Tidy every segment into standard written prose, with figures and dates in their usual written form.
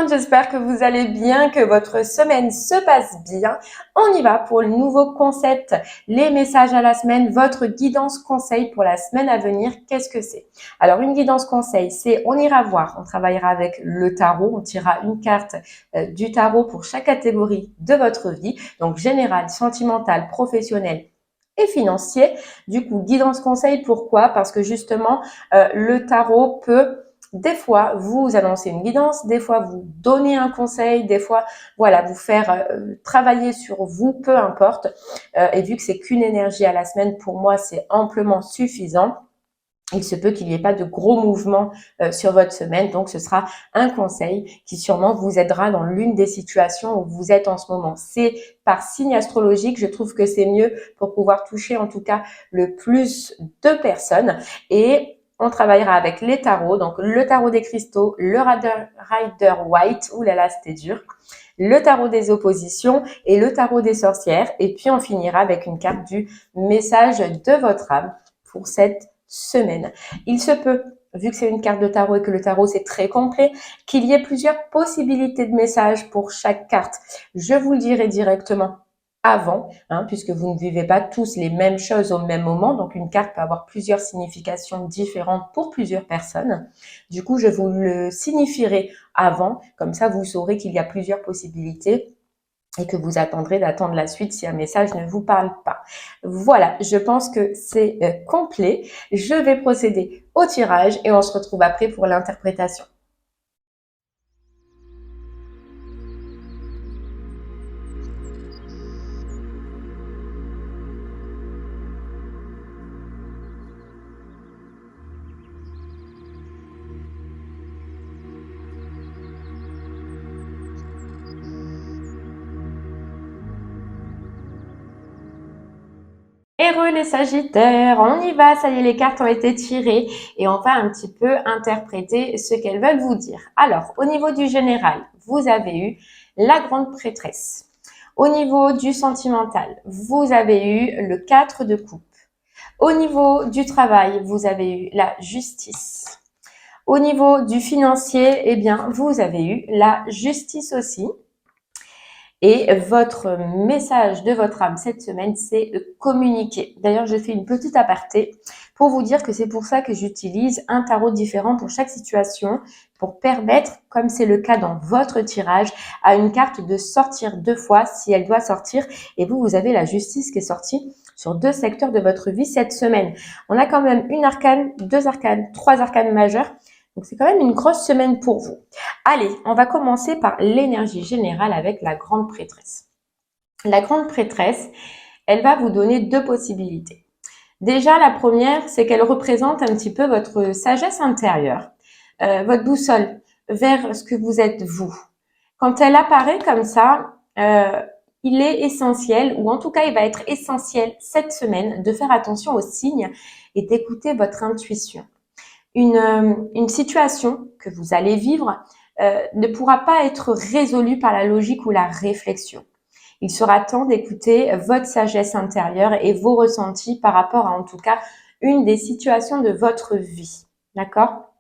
monde, j'espère que vous allez bien, que votre semaine se passe bien. On y va pour le nouveau concept, les messages à la semaine, votre guidance conseil pour la semaine à venir. Qu'est-ce que c'est? Alors, une guidance conseil, c'est on ira voir, on travaillera avec le tarot, on tirera une carte du tarot pour chaque catégorie de votre vie, donc général, sentimental, professionnel et financier. Du coup, guidance conseil, pourquoi? Parce que justement, le tarot peut des fois vous annoncer une guidance, des fois vous donner un conseil, des fois voilà vous faire travailler sur vous, peu importe. Et vu que c'est qu'une énergie à la semaine, pour moi c'est amplement suffisant. Il se peut qu'il n'y ait pas de gros mouvements sur votre semaine, donc ce sera un conseil qui sûrement vous aidera dans l'une des situations où vous êtes en ce moment. C'est par signe astrologique, je trouve que c'est mieux pour pouvoir toucher en tout cas le plus de personnes. Et on travaillera avec les tarots, donc le tarot des cristaux, le Rider White, oulala c'était dur, le tarot des oppositions et le tarot des sorcières. Et puis on finira avec une carte du message de votre âme pour cette semaine. Il se peut, vu que c'est une carte de tarot et que le tarot c'est très complet, qu'il y ait plusieurs possibilités de messages pour chaque carte. Je vous le dirai directement avant, puisque vous ne vivez pas tous les mêmes choses au même moment, donc une carte peut avoir plusieurs significations différentes pour plusieurs personnes. Du coup, je vous le signifierai avant, comme ça vous saurez qu'il y a plusieurs possibilités et que vous attendrez d'attendre la suite si un message ne vous parle pas. Voilà, je pense que c'est complet. Je vais procéder au tirage et on se retrouve après pour l'interprétation. Heureux les Sagittaires, on y va, ça y est, les cartes ont été tirées et on va un petit peu interpréter ce qu'elles veulent vous dire. Alors, au niveau du général, vous avez eu la grande prêtresse. Au niveau du sentimental, vous avez eu le 4 de coupe. Au niveau du travail, vous avez eu la justice. Au niveau du financier, eh bien, vous avez eu la justice aussi. Et votre message de votre âme cette semaine, c'est communiquer. D'ailleurs, je fais une petite aparté pour vous dire que c'est pour ça que j'utilise un tarot différent pour chaque situation, pour permettre, comme c'est le cas dans votre tirage, à une carte de sortir 2 fois si elle doit sortir. Et vous avez la justice qui est sortie sur 2 secteurs de votre vie cette semaine. On a quand même une arcane, 2 arcanes, 3 arcanes majeures. Donc, c'est quand même une grosse semaine pour vous. Allez, on va commencer par l'énergie générale avec la grande prêtresse. La grande prêtresse, elle va vous donner 2 possibilités. Déjà, la première, c'est qu'elle représente un petit peu votre sagesse intérieure, votre boussole vers ce que vous êtes vous. Quand elle apparaît comme ça, il est essentiel, ou en tout cas, il va être essentiel cette semaine de faire attention aux signes et d'écouter votre intuition. Une situation que vous allez vivre ne pourra pas être résolue par la logique ou la réflexion. Il sera temps d'écouter votre sagesse intérieure et vos ressentis par rapport à, en tout cas, une des situations de votre vie. D'accord?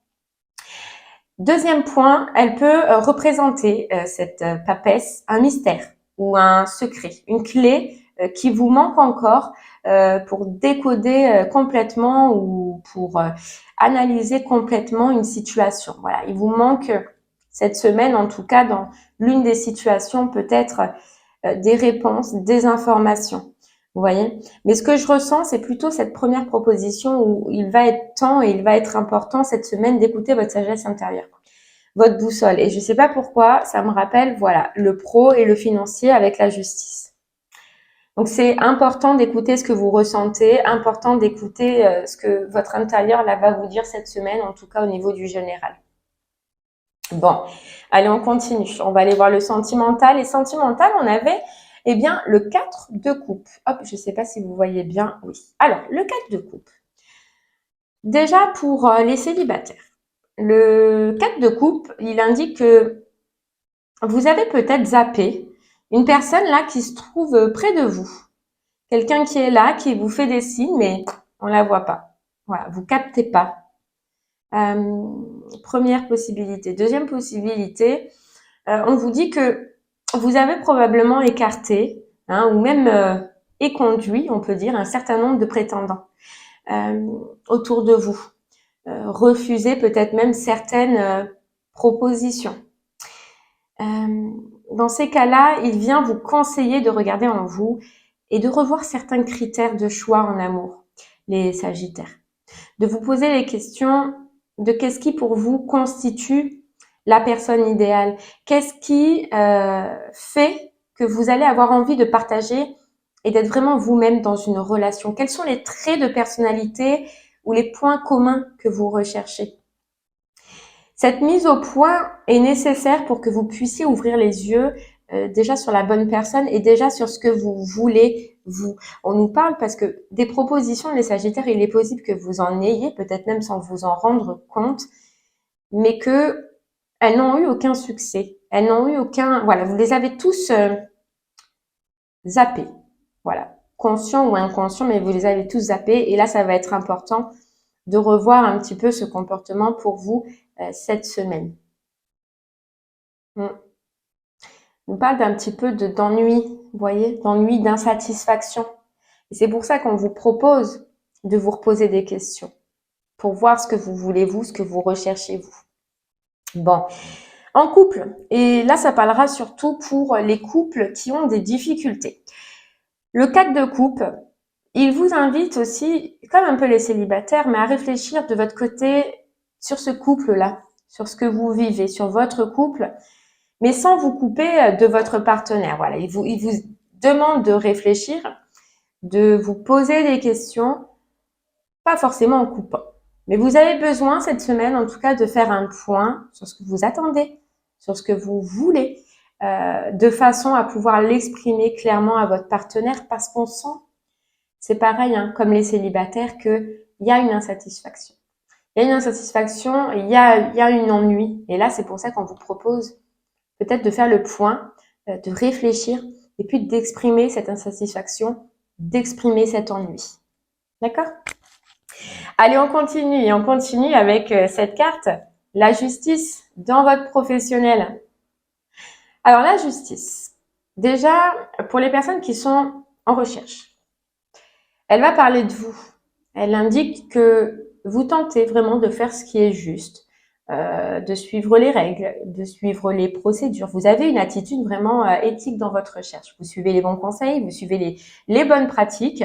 Deuxième point, elle peut représenter, cette papesse, un mystère ou un secret, une clé qui vous manque encore pour décoder complètement ou pour analyser complètement une situation. Voilà, il vous manque cette semaine, en tout cas dans l'une des situations, peut-être des réponses, des informations. Vous voyez? Mais ce que je ressens, c'est plutôt cette première proposition où il va être temps et il va être important cette semaine d'écouter votre sagesse intérieure, votre boussole. Et je ne sais pas pourquoi, ça me rappelle, voilà, le pro et le financier avec la justice. Donc, c'est important d'écouter ce que vous ressentez, important d'écouter ce que votre intérieur là va vous dire cette semaine, en tout cas au niveau du général. Bon, allez, on continue. On va aller voir le sentimental. Et sentimental, on avait, eh bien, le 4 de coupe. Hop, je ne sais pas si vous voyez bien. Oui. Alors, le 4 de coupe. Déjà, pour les célibataires, le 4 de coupe, il indique que vous avez peut-être zappé une personne là qui se trouve près de vous. Quelqu'un qui est là, qui vous fait des signes, mais on la voit pas. Voilà, vous captez pas. Première possibilité. Deuxième possibilité, on vous dit que vous avez probablement écarté, ou même éconduit, on peut dire, un certain nombre de prétendants autour de vous. Refusé peut-être même certaines propositions. Dans ces cas-là, il vient vous conseiller de regarder en vous et de revoir certains critères de choix en amour, les Sagittaires. De vous poser les questions de qu'est-ce qui pour vous constitue la personne idéale. Qu'est-ce qui fait que vous allez avoir envie de partager et d'être vraiment vous-même dans une relation. Quels sont les traits de personnalité ou les points communs que vous recherchez? Cette mise au point est nécessaire pour que vous puissiez ouvrir les yeux déjà sur la bonne personne et déjà sur ce que vous voulez, vous. On nous parle parce que des propositions, les Sagittaires, il est possible que vous en ayez, peut-être même sans vous en rendre compte, mais que elles n'ont eu aucun succès. Elles n'ont eu aucun... Voilà, vous les avez tous zappés. Voilà, conscient ou inconscient, mais vous les avez tous zappés. Et là, ça va être important de revoir un petit peu ce comportement pour vous cette semaine. On parle d'un petit peu d'ennui, vous voyez, d'ennui, d'insatisfaction. Et c'est pour ça qu'on vous propose de vous reposer des questions pour voir ce que vous voulez vous, ce que vous recherchez vous. Bon, en couple, et là ça parlera surtout pour les couples qui ont des difficultés. Le 4 de coupe, il vous invite aussi, comme un peu les célibataires, mais à réfléchir de votre côté sur ce couple-là, sur ce que vous vivez, sur votre couple, mais sans vous couper de votre partenaire. Voilà, il vous demande de réfléchir, de vous poser des questions, pas forcément en coupant. Mais vous avez besoin cette semaine, en tout cas, de faire un point sur ce que vous attendez, sur ce que vous voulez, de façon à pouvoir l'exprimer clairement à votre partenaire, parce qu'on sent, c'est pareil, comme les célibataires, qu'il y a une insatisfaction. Il y a une insatisfaction, il y a une ennui. Et là, c'est pour ça qu'on vous propose peut-être de faire le point, de réfléchir, et puis d'exprimer cette insatisfaction, d'exprimer cet ennui. D'accord ? Allez, on continue avec cette carte, la justice dans votre professionnel. Alors la justice, déjà pour les personnes qui sont en recherche, elle va parler de vous. Elle indique que vous tentez vraiment de faire ce qui est juste, de suivre les règles, de suivre les procédures. Vous avez une attitude vraiment éthique dans votre recherche. Vous suivez les bons conseils, vous suivez les bonnes pratiques,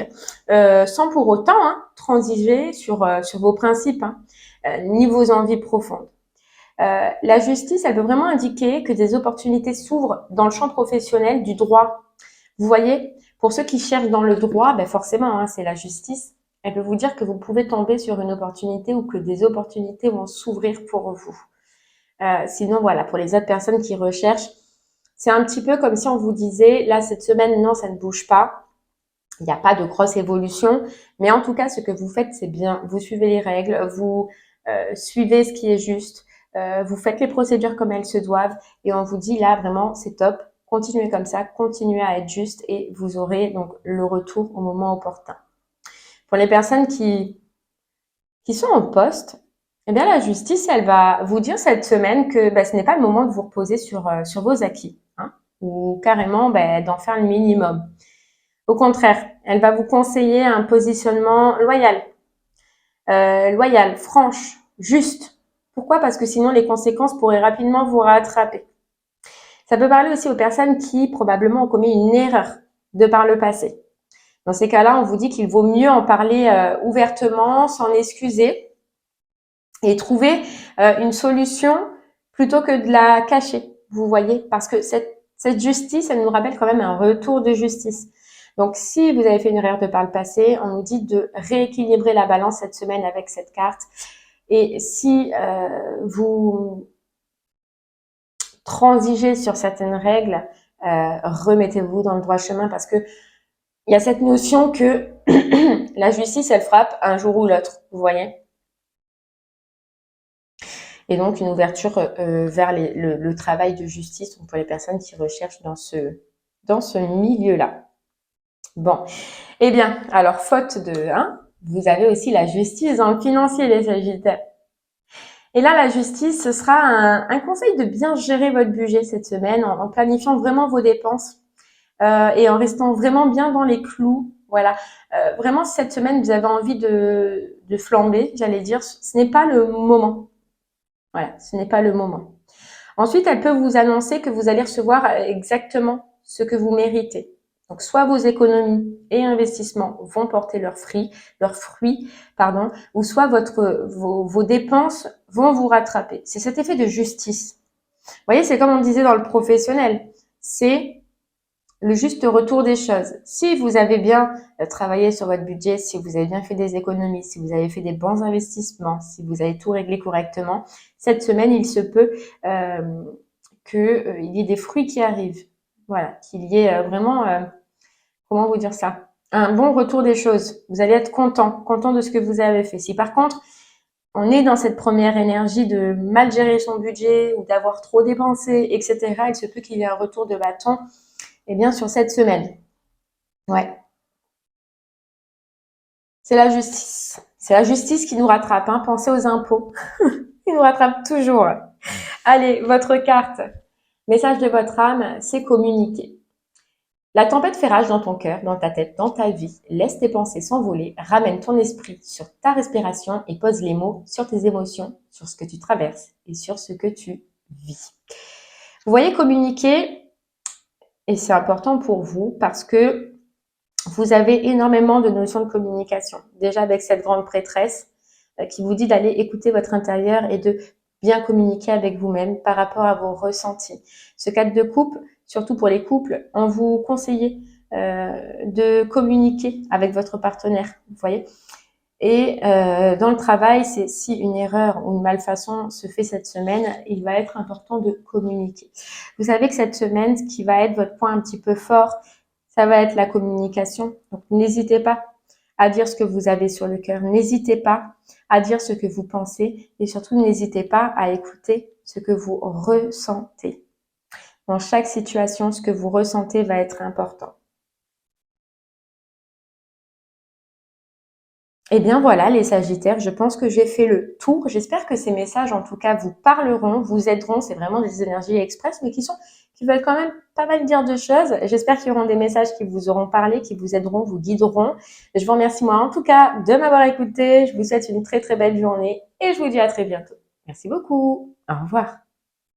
sans pour autant transiger sur vos principes, ni vos envies profondes. La justice, elle peut vraiment indiquer que des opportunités s'ouvrent dans le champ professionnel du droit. Vous voyez, pour ceux qui cherchent dans le droit, forcément, c'est la justice. Elle peut vous dire que vous pouvez tomber sur une opportunité ou que des opportunités vont s'ouvrir pour vous. Sinon, voilà, pour les autres personnes qui recherchent, c'est un petit peu comme si on vous disait, là, cette semaine, non, ça ne bouge pas. Il n'y a pas de grosse évolution. Mais en tout cas, ce que vous faites, c'est bien. Vous suivez les règles, vous suivez ce qui est juste, vous faites les procédures comme elles se doivent. Et on vous dit, là, vraiment, c'est top. Continuez comme ça, continuez à être juste et vous aurez donc le retour au moment opportun. Pour les personnes qui sont en poste, eh bien la justice, elle va vous dire cette semaine que ce n'est pas le moment de vous reposer sur vos acquis, ou carrément d'en faire le minimum. Au contraire, elle va vous conseiller un positionnement loyal, franche, juste. Pourquoi ? Parce que sinon les conséquences pourraient rapidement vous rattraper. Ça peut parler aussi aux personnes qui probablement ont commis une erreur de par le passé. Dans ces cas-là, on vous dit qu'il vaut mieux en parler ouvertement, s'en excuser et trouver une solution plutôt que de la cacher, vous voyez, parce que cette justice, elle nous rappelle quand même un retour de justice. Donc, si vous avez fait une erreur de par le passé, on nous dit de rééquilibrer la balance cette semaine avec cette carte. Et si vous transigez sur certaines règles, remettez-vous dans le droit chemin parce que il y a cette notion que la justice, elle frappe un jour ou l'autre, vous voyez. Et donc, une ouverture vers le travail de justice pour les personnes qui recherchent dans ce milieu-là. Bon, eh bien, alors, faute de vous avez aussi la justice dans le financier, les Sagittaires. Et là, la justice, ce sera un conseil de bien gérer votre budget cette semaine en planifiant vraiment vos dépenses et en restant vraiment bien dans les clous. Voilà. Vraiment, si cette semaine, vous avez envie de flamber, j'allais dire, ce n'est pas le moment. Voilà, ce n'est pas le moment. Ensuite, elle peut vous annoncer que vous allez recevoir exactement ce que vous méritez. Donc, soit vos économies et investissements vont porter leurs fruits, pardon, ou soit vos dépenses vont vous rattraper. C'est cet effet de justice. Vous voyez, c'est comme on disait dans le professionnel. C'est le juste retour des choses. Si vous avez bien travaillé sur votre budget, si vous avez bien fait des économies, si vous avez fait des bons investissements, si vous avez tout réglé correctement, cette semaine, il se peut qu'il y ait des fruits qui arrivent. Voilà, qu'il y ait vraiment, comment vous dire ça, un bon retour des choses. Vous allez être content de ce que vous avez fait. Si par contre, on est dans cette première énergie de mal gérer son budget ou d'avoir trop dépensé, etc., il se peut qu'il y ait un retour de bâton, eh bien, sur cette semaine. Ouais. C'est la justice. C'est la justice qui nous rattrape, hein. Pensez aux impôts. Ils nous rattrapent toujours. Allez, votre carte. Message de votre âme, c'est communiquer. La tempête fait rage dans ton cœur, dans ta tête, dans ta vie. Laisse tes pensées s'envoler, ramène ton esprit sur ta respiration et pose les mots sur tes émotions, sur ce que tu traverses et sur ce que tu vis. Vous voyez, communiquer, et c'est important pour vous parce que vous avez énormément de notions de communication. Déjà avec cette grande prêtresse qui vous dit d'aller écouter votre intérieur et de bien communiquer avec vous-même par rapport à vos ressentis. Ce cadre de couple, surtout pour les couples, on vous conseille de communiquer avec votre partenaire, vous voyez. Et dans le travail, c'est si une erreur ou une malfaçon se fait cette semaine, il va être important de communiquer. Vous savez que cette semaine, ce qui va être votre point un petit peu fort, ça va être la communication. Donc n'hésitez pas à dire ce que vous avez sur le cœur. N'hésitez pas à dire ce que vous pensez et surtout n'hésitez pas à écouter ce que vous ressentez. Dans chaque situation, ce que vous ressentez va être important. Eh bien voilà les Sagittaires, je pense que j'ai fait le tour. J'espère que ces messages en tout cas vous parleront, vous aideront. C'est vraiment des énergies express mais qui veulent quand même pas mal dire de choses. J'espère qu'il y auront des messages qui vous auront parlé, qui vous aideront, vous guideront. Je vous remercie moi en tout cas de m'avoir écouté. Je vous souhaite une très très belle journée et je vous dis à très bientôt. Merci beaucoup. Au revoir.